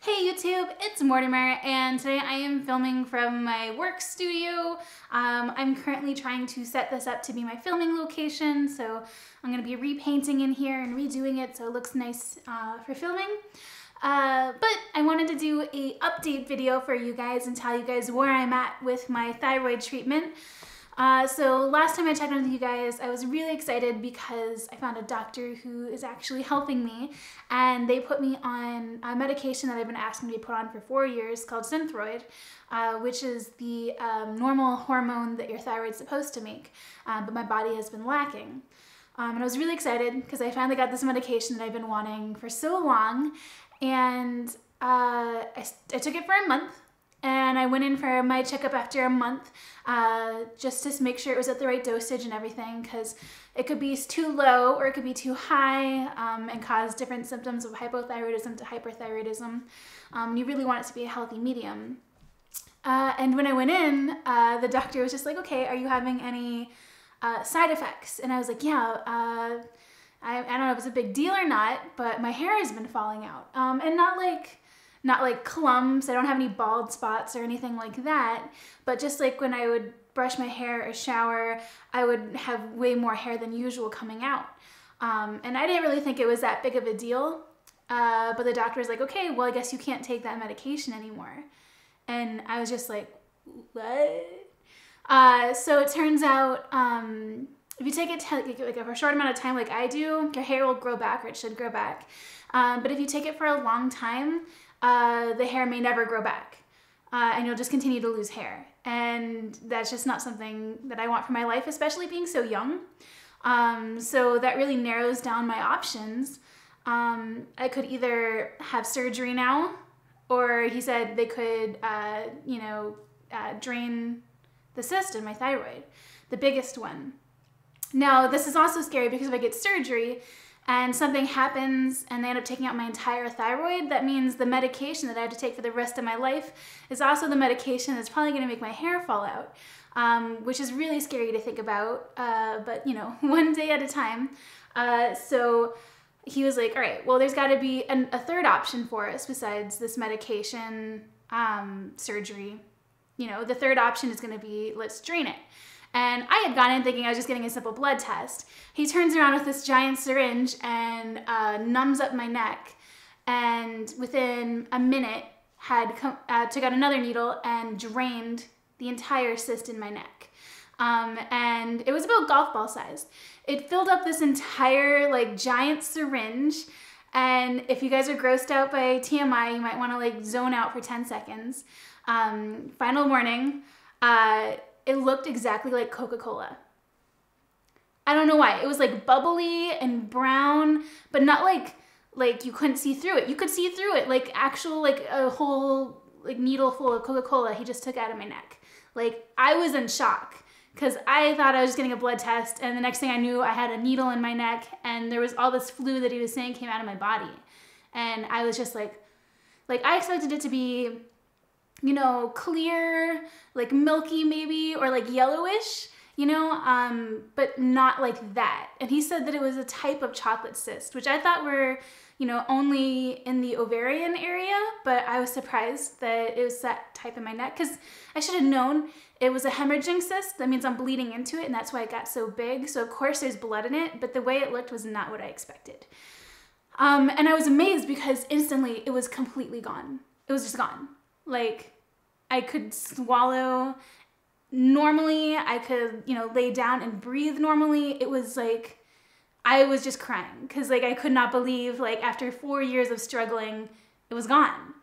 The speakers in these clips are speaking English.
Hey YouTube, it's Mortimer, and today I am filming from my work studio. I'm currently trying to set this up to be my filming location, so I'm going to be repainting in here and redoing it so it looks nice for filming. But I wanted to do a update video for you guys and tell you guys where I'm at with my thyroid treatment. So last time I checked in with you guys, I was really excited because I found a doctor who is actually helping me, and they put me on a medication that I've been asking to be put on for 4 years called Synthroid, which is the normal hormone that your thyroid's supposed to make, but my body has been lacking. And I was really excited because I finally got this medication that I've been wanting for so long, and I took it for a month. And I went in for my checkup after a month just to make sure it was at the right dosage and everything, because it could be too low or it could be too high and cause different symptoms of hypothyroidism to hyperthyroidism. You really want it to be a healthy medium. And when I went in, the doctor was just like, okay, are you having any side effects? And I was like, yeah, I don't know if it's a big deal or not, but my hair has been falling out. And not like clumps, I don't have any bald spots or anything like that, but just like when I would brush my hair or shower, I would have way more hair than usual coming out. And I didn't really think it was that big of a deal, but the doctor was like, okay, well, I guess you can't take that medication anymore. And I was just like, what? So it turns out, if you take it like for a short amount of time like I do, your hair will grow back, or it should grow back. But if you take it for a long time, the hair may never grow back, and you'll just continue to lose hair. And that's just not something that I want for my life, especially being so young. So that really narrows down my options. I could either have surgery now, or he said they could, drain the cyst in my thyroid, the biggest one. Now, this is also scary because if I get surgery and something happens and they end up taking out my entire thyroid, that means the medication that I have to take for the rest of my life is also the medication that's probably going to make my hair fall out, which is really scary to think about, but one day at a time. So he was like, all right, well, there's got to be a third option for us besides this medication, surgery. The third option is going to be, let's drain it. And I had gone in thinking I was just getting a simple blood test. He turns around with this giant syringe and numbs up my neck, and within a minute took out another needle and drained the entire cyst in my neck. And it was about golf ball size. It filled up this entire giant syringe, and if you guys are grossed out by TMI, you might want to zone out for 10 seconds. Final warning. It looked exactly like Coca-Cola. I don't know why. It was bubbly and brown, but not like you couldn't see through it. You could see through it, actual a whole needle full of Coca-Cola he just took out of my neck. I was in shock because I thought I was just getting a blood test, and the next thing I knew, I had a needle in my neck, and there was all this fluid that he was saying came out of my body. And I was just like I expected it to be clear, milky maybe, or yellowish, but not like that. And he said that it was a type of chocolate cyst, which I thought were, only in the ovarian area, but I was surprised that it was that type in my neck, because I should have known it was a hemorrhaging cyst. That means I'm bleeding into it, and that's why it got so big. So of course there's blood in it, but the way it looked was not what I expected. And I was amazed because instantly it was completely gone. It was just gone. I could swallow normally, I could, lay down and breathe normally. It was I was just crying because I could not believe after 4 years of struggling, it was gone.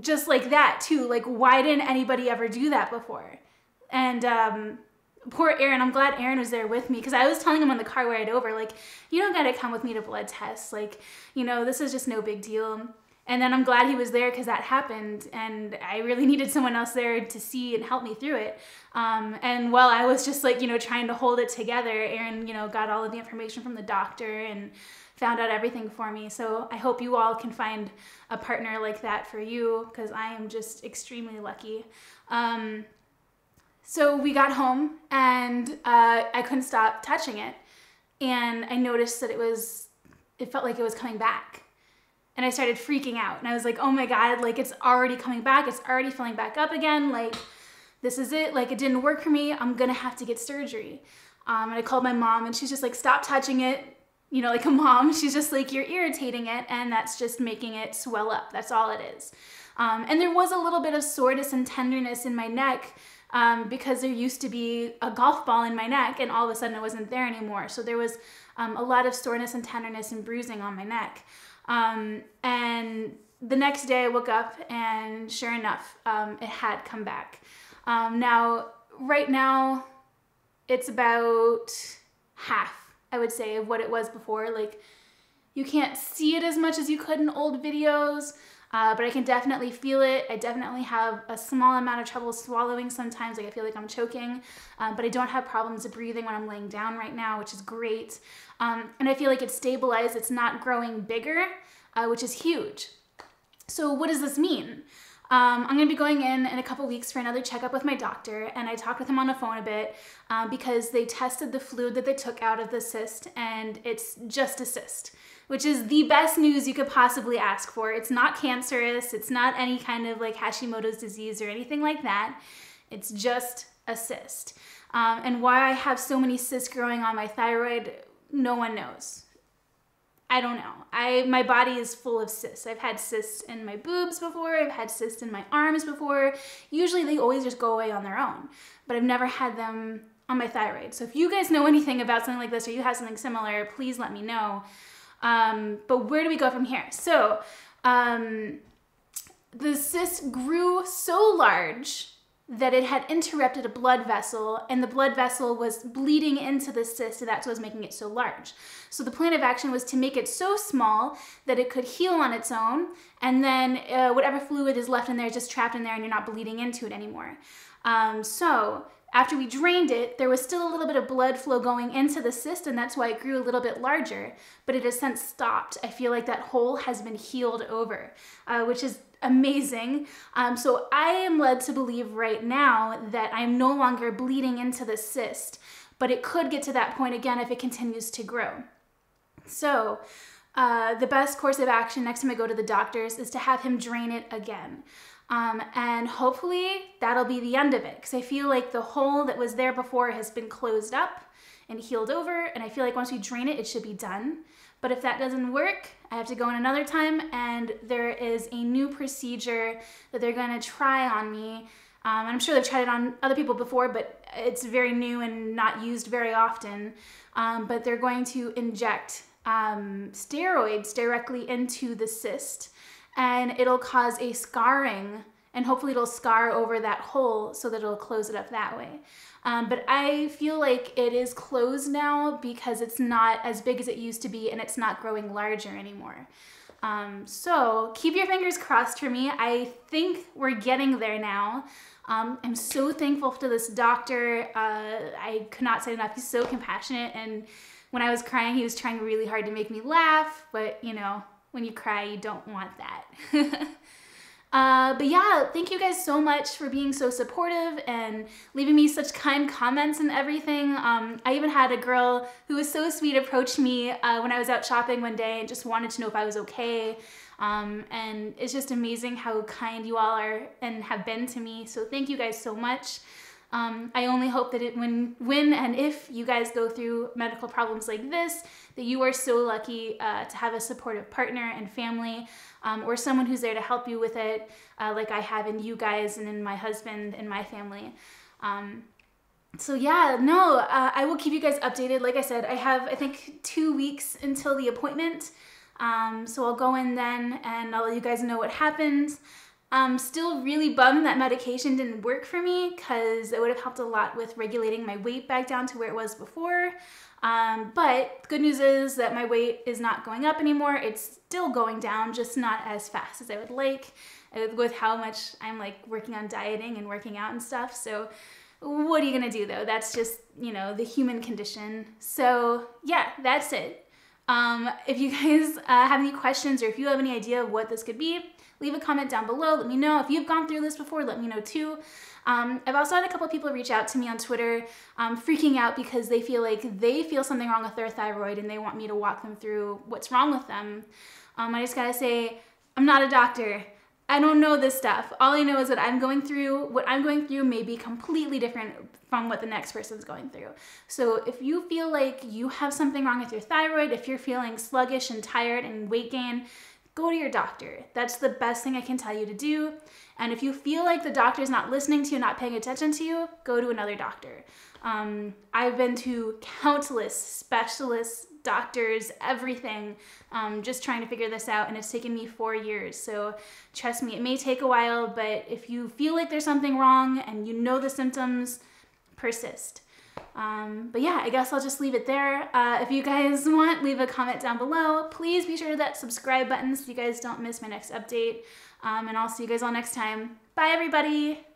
Just like that too. Why didn't anybody ever do that before? And poor Aaron, I'm glad Aaron was there with me, because I was telling him on the car ride over, you don't gotta come with me to blood tests. This is just no big deal. And then I'm glad he was there because that happened, and I really needed someone else there to see and help me through it. And while I was just trying to hold it together, Aaron, got all of the information from the doctor and found out everything for me. So I hope you all can find a partner like that for you, because I am just extremely lucky. So we got home, and I couldn't stop touching it, and I noticed that it felt like it was coming back. And I started freaking out. And I was like, oh my God, like it's already coming back. It's already filling back up again. Like, this is it. Like, it didn't work for me. I'm going to have to get surgery. And I called my mom and she's just like, stop touching it. You know, like a mom, she's just like, you're irritating it. And that's just making it swell up. That's all it is. And there was a little bit of soreness and tenderness in my neck because there used to be a golf ball in my neck and all of a sudden it wasn't there anymore. So there was a lot of soreness and tenderness and bruising on my neck. And the next day I woke up and sure enough, it had come back. Now, right now, it's about half, I would say, of what it was before. Like, you can't see it as much as you could in old videos, but I can definitely feel it. I definitely have a small amount of trouble swallowing sometimes. Like, I feel like I'm choking, but I don't have problems breathing when I'm laying down right now, which is great. And I feel like it's stabilized. It's not growing bigger, which is huge. So what does this mean? I'm going to be going in a couple weeks for another checkup with my doctor, and I talked with him on the phone a bit because they tested the fluid that they took out of the cyst, and it's just a cyst, which is the best news you could possibly ask for. It's not cancerous. It's not any kind of like Hashimoto's disease or anything like that. It's just a cyst. And why I have so many cysts growing on my thyroid, no one knows. I don't know. My body is full of cysts. I've had cysts in my boobs before. I've had cysts in my arms before. Usually they always just go away on their own, but I've never had them on my thyroid. So if you guys know anything about something like this or you have something similar, please let me know. But where do we go from here? So the cyst grew so large that it had interrupted a blood vessel, and the blood vessel was bleeding into the cyst, and that's what was making it so large. So the plan of action was to make it so small that it could heal on its own, and then whatever fluid is left in there is just trapped in there and you're not bleeding into it anymore. So after we drained it, there was still a little bit of blood flow going into the cyst, and that's why it grew a little bit larger, but it has since stopped. I feel like that hole has been healed over, which is amazing. So I am led to believe right now that I'm no longer bleeding into the cyst, but it could get to that point again if it continues to grow. So the best course of action next time I go to the doctor's is to have him drain it again. And hopefully that'll be the end of it, because I feel like the hole that was there before has been closed up and healed over, and I feel like once we drain it, it should be done. But if that doesn't work, I have to go in another time, and there is a new procedure that they're going to try on me. And I'm sure they've tried it on other people before, but it's very new and not used very often. But they're going to inject steroids directly into the cyst, and it'll cause a scarring, and hopefully it'll scar over that hole so that it'll close it up that way. But I feel like it is closed now because it's not as big as it used to be, and it's not growing larger anymore. So keep your fingers crossed for me. I think we're getting there now. I'm so thankful to this doctor. I could not say enough. He's so compassionate, and when I was crying, he was trying really hard to make me laugh, but you know, when you cry, you don't want that. But yeah, thank you guys so much for being so supportive and leaving me such kind comments and everything. I even had a girl who was so sweet approach me when I was out shopping one day and just wanted to know if I was okay. And it's just amazing how kind you all are and have been to me. So thank you guys so much. I only hope that when and if you guys go through medical problems like this, that you are so lucky to have a supportive partner and family, or someone who's there to help you with it, like I have in you guys and in my husband and my family. So yeah, no, I will keep you guys updated. Like I said, I have, I think, 2 weeks until the appointment. So I'll go in then and I'll let you guys know what happens. I'm still really bummed that medication didn't work for me, because it would have helped a lot with regulating my weight back down to where it was before. But the good news is that my weight is not going up anymore. It's still going down, just not as fast as I would like, with how much I'm like working on dieting and working out and stuff. So what are you gonna do though? That's just, you know, the human condition. So yeah, that's it. If you guys have any questions or if you have any idea of what this could be, leave a comment down below. Let me know. If you've gone through this before, let me know too. I've also had a couple people reach out to me on Twitter freaking out because they feel something wrong with their thyroid and they want me to walk them through what's wrong with them. I just gotta say, I'm not a doctor. I don't know this stuff. All I know is that what I'm going through may be completely different from what the next person's going through. So if you feel like you have something wrong with your thyroid, if you're feeling sluggish and tired and weight gain, go to your doctor. That's the best thing I can tell you to do. And if you feel like the doctor's not listening to you, not paying attention to you, go to another doctor. I've been to countless specialists, doctors, everything, just trying to figure this out, and it's taken me 4 years. So trust me, it may take a while, but if you feel like there's something wrong and you know the symptoms, persist. But yeah, I guess I'll just leave it there. If you guys want, leave a comment down below. Please be sure to hit that subscribe button so you guys don't miss my next update. And I'll see you guys all next time. Bye, everybody.